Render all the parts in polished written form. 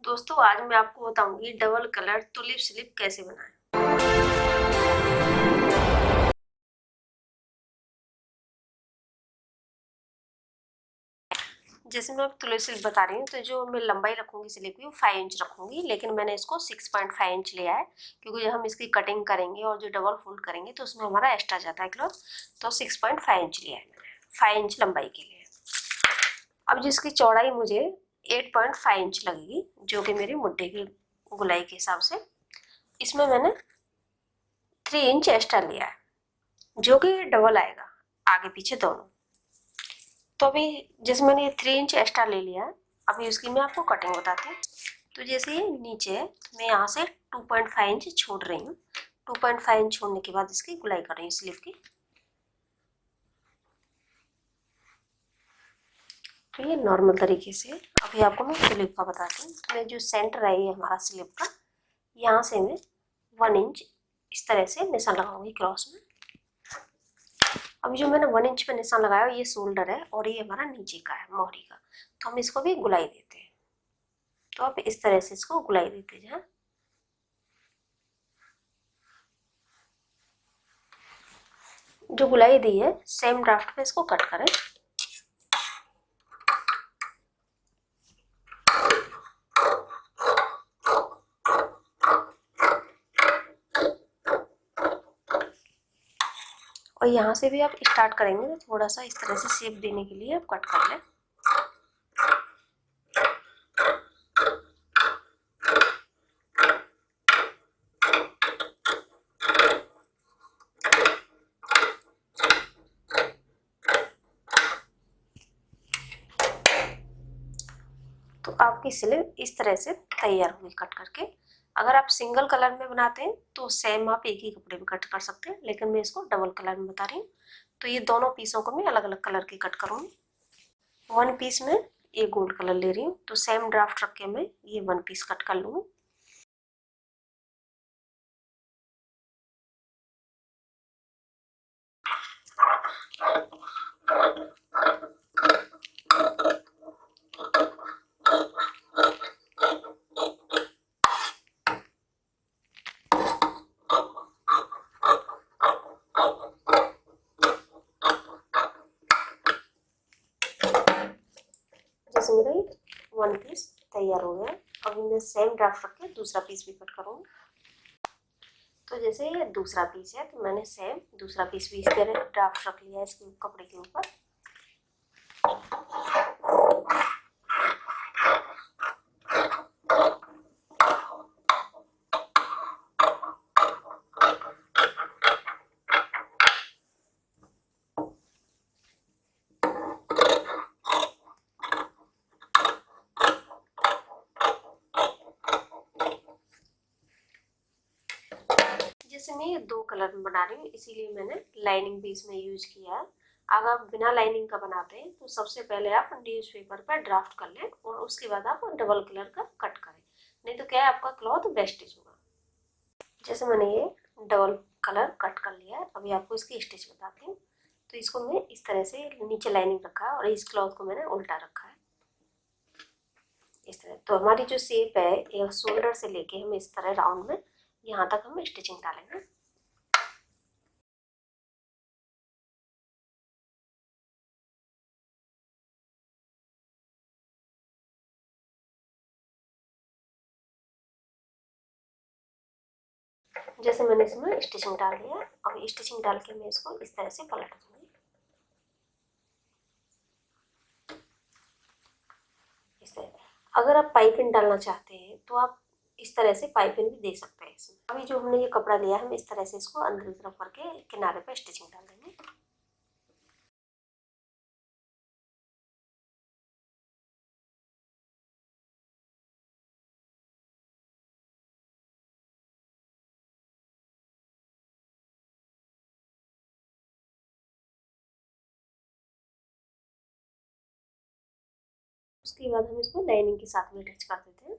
दोस्तों आज मैं आपको बताऊंगी डबल कलर टुलिप स्लिप कैसे बनाएं। जैसे मैं अब टुलिप स्लिप बता रही हूँ तो जो मैं लंबाई रखूंगी स्लिप की वो 5 इंच रखूंगी, लेकिन मैंने इसको 6.5 इंच लिया है क्योंकि जब हम इसकी कटिंग करेंगे और जो डबल फोल्ड करेंगे तो उसमें हमारा एक्स्ट्रा जाता है क्लॉथ। तो 6.5 इंच लिया है मैंने 5 इंच लंबाई के लिए। अब जिसकी चौड़ाई मुझे 8.5 इंच लगेगी, जो कि मेरी मुड्ढे की गुलाई के हिसाब से, इसमें मैंने 3 इंच एक्स्ट्रा लिया है जो कि डबल आएगा आगे पीछे दोनों। तो अभी जैसे मैंने ये 3 इंच एक्स्ट्रा ले लिया है, अभी उसकी मैं आपको कटिंग बताती हूँ। तो जैसे ये नीचे है तो मैं यहाँ से 2.5 इंच छोड़ रही हूँ। 2.5 इंच छोड़ने के बाद इसकी गुलाई कर रही हूँ स्लीव की। तो ये नॉर्मल तरीके से अभी आपको मैं स्लीव का बताती हूँ। तो मैं जो सेंटर है ये हमारा स्लीव का, यहाँ से मैं 1 इंच इस तरह से निशान लगाऊंगी क्रॉस में। अभी जो मैंने 1 इंच पे निशान लगाया ये शोल्डर है और ये हमारा नीचे का है मोहरी का, तो हम इसको भी गुलाई देते हैं। तो आप इस तरह से इसको गुलाई देते जाए। जो गुलाई दी है सेम ड्राफ्ट पे इसको कट करें। और यहाँ से भी आप स्टार्ट करेंगे तो थोड़ा सा इस तरह से शेप देने के लिए आप कट कर लें। तो आपकी स्लीव इस तरह से तैयार हुई कट करके। अगर आप सिंगल कलर में बनाते हैं तो सेम आप एक ही कपड़े में कट कर सकते हैं, लेकिन मैं इसको डबल कलर में बता रही हूँ। तो ये दोनों पीसों को मैं अलग अलग कलर की कट करूँगी। 1 पीस में ये गोल्ड कलर ले रही हूँ, तो सेम ड्राफ्ट रख के मैं ये 1 पीस कट कर लूँगी। जैसे मेरा ये 1 पीस तैयार हो गया, अभी मैं सेम ड्राफ्ट रख के दूसरा पीस भी कट करूँगी। तो जैसे ये दूसरा पीस है तो मैंने सेम दूसरा पीस भी इस तरह ड्राफ्ट रख लिया है इसके कपड़े के ऊपर। जैसे मैं ये 2 कलर में बना रही हूँ इसीलिए मैंने लाइनिंग भी इसमें यूज किया है। अगर आप बिना लाइनिंग का बनाते हैं तो सबसे पहले आप न्यूज़पेपर पर ड्राफ्ट कर लें और उसके बाद आप डबल कलर का कट करें, नहीं तो क्या है आपका क्लॉथ वेस्टेज होगा। जैसे मैंने ये डबल कलर कट कर लिया है, अभी आपको इसकी स्टिच बताती हूँ। तो इसको मैं इस तरह से नीचे लाइनिंग रखा है और इस क्लॉथ को मैंने उल्टा रखा है इस तरह। तो हमारी जो शेप है एक शोल्डर से लेके हम इस तरह राउंड में यहाँ तक हम स्टिचिंग डालेंगे। जैसे मैंने इसमें स्टिचिंग डाल दिया, अब स्टिचिंग डाल के मैं इसको इस तरह से पलट दूंगी इस तरह। अगर आप पाइपिंग डालना चाहते हैं तो आप इस तरह से पाइपिंग भी दे सकते हैं इसमें। अभी जो हमने ये कपड़ा लिया है हम इस तरह से इसको अंदर की तरफ करके किनारे पे स्टिचिंग डाल देंगे। उसके बाद हम इसको लाइनिंग के साथ में अटैच कर देते हैं।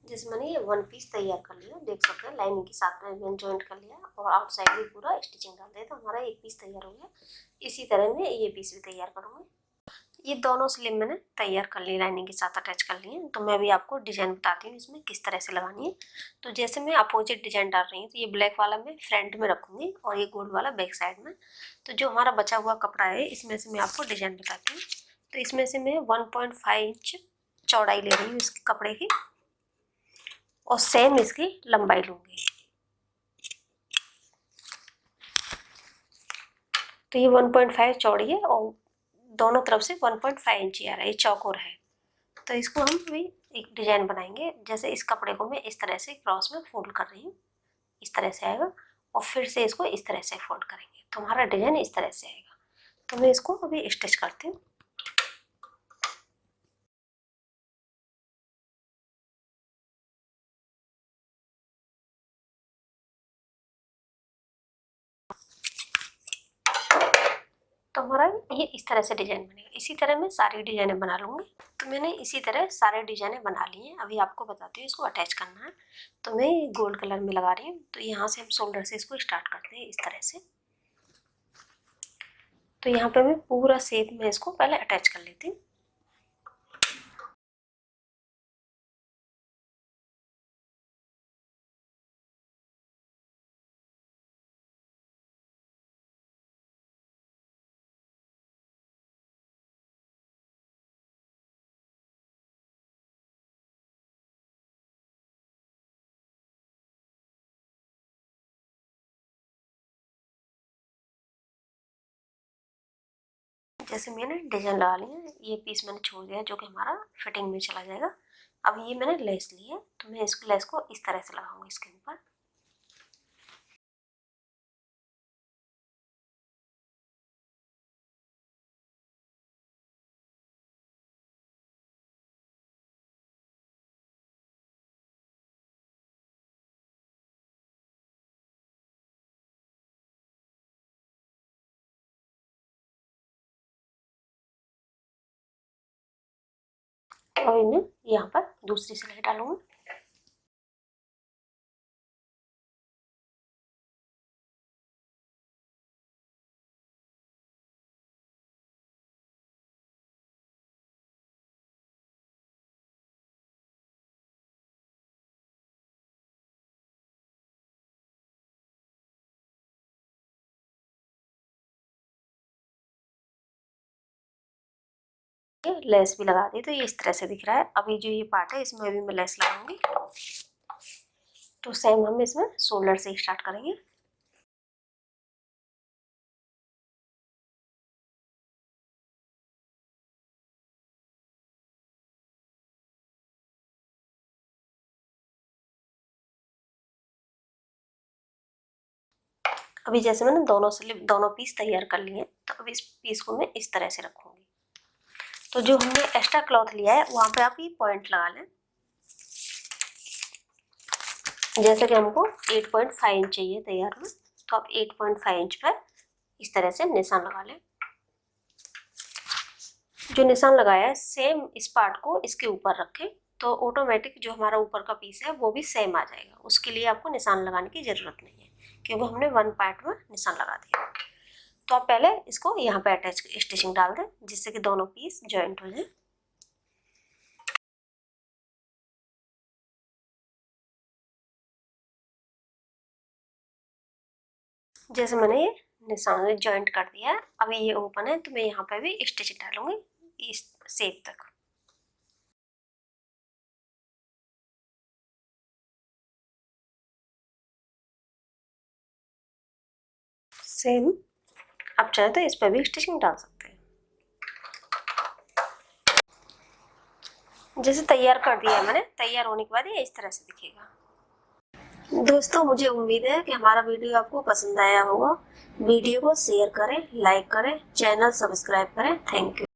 जैसे मैंने ये वन पीस तैयार कर लिया, देख सकते हैं लाइनिंग के साथ में मैंने ज्वाइंट कर लिया और आउटसाइड भी पूरा स्टिचिंग डाल दिया, तो हमारा एक पीस तैयार हो गया। इसी तरह मैं ये पीस भी तैयार करूँगी। ये दोनों स्लीव मैंने तैयार कर ली, लाइनिंग के साथ अटैच कर लिए। तो मैं भी आपको डिजाइन बताती हूँ इसमें किस तरह से लगानी है। तो जैसे मैं अपोजिट डिजाइन डाल रही हूँ, तो ये ब्लैक वाला मैं फ्रंट में रखूँगी और ये गोल्ड वाला बैक साइड में। तो जो हमारा बचा हुआ कपड़ा है इसमें से मैं आपको डिजाइन बताती हूँ। तो इसमें से मैं 1.5 इंच चौड़ाई ले रही हूँ इस कपड़े की और सेम इसकी लंबाई लूँगी। तो ये 1.5 चौड़ी है और दोनों तरफ से 1.5 इंच आ रहा है, ये चौकोर है। तो इसको हम भी एक डिजाइन बनाएंगे। जैसे इस कपड़े को मैं इस तरह से क्रॉस में फोल्ड कर रही हूँ, इस तरह से आएगा और फिर से इसको इस तरह से फोल्ड करेंगे तो हमारा डिजाइन इस तरह से आएगा। तो मैं इसको अभी स्टिच करती हूँ। तो हमारा ये इस तरह से डिजाइन बनेगा। इसी तरह मैं सारी डिजाइनें बना लूँगी। तो मैंने इसी तरह सारे डिजाइनें बना ली हैं। अभी आपको बताती हूँ इसको अटैच करना है। तो मैं गोल्ड कलर में लगा रही हूँ। तो यहाँ से हम शोल्डर से इसको स्टार्ट करते हैं इस तरह से। तो यहाँ पे मैं पूरा शेप में इसको पहले अटैच कर लेती हूँ। जैसे मैंने डिजाइन लगा लिया, ये पीस मैंने छोड़ दिया जो कि हमारा फिटिंग में चला जाएगा। अब ये मैंने लेस ली है, तो मैं इसको लेस को इस तरह से लगाऊंगी इसके ऊपर। और मैं यहाँ पर दूसरी सिलाई डालूंगी। लेस भी लगा दी, तो ये इस तरह से दिख रहा है। अभी जो ये पार्ट है इसमें अभी मैं लेस लगाऊंगी। तो सेम हम इसमें शोल्डर से स्टार्ट करेंगे। अभी जैसे मैंने दोनों पीस तैयार कर लिए, तो अब इस पीस को मैं इस तरह से रखूंगी। तो जो हमने एक्स्ट्रा क्लॉथ लिया है वहां पे आप ये पॉइंट लगा लें। जैसे कि हमको 8.5 इंच चाहिए तैयार में, तो आप 8.5 इंच पर इस तरह से निशान लगा लें। जो निशान लगाया है सेम इस पार्ट को इसके ऊपर रखें, तो ऑटोमेटिक जो हमारा ऊपर का पीस है वो भी सेम आ जाएगा। उसके लिए आपको निशान लगाने की ज़रूरत नहीं है, क्योंकि हमने वन पार्ट में निशान लगा दिया। तो आप पहले इसको यहाँ पे अटैच स्टिचिंग डाल दें, जिससे कि दोनों पीस जॉइंट हो जाए। जैसे मैंने ये निशान जॉइंट कर दिया है, अभी ये ओपन है, तो मैं यहाँ पे भी स्टिच डालूंगी इस शेप तक। सेम आप चाहे तो इस पर भी स्टिचिंग डाल सकते हैं। जैसे तैयार कर दिया है मैंने, तैयार होने के बाद ये इस तरह से दिखेगा। दोस्तों मुझे उम्मीद है कि हमारा वीडियो आपको पसंद आया होगा। वीडियो को शेयर करें, लाइक करें, चैनल सब्सक्राइब करें। Thank you.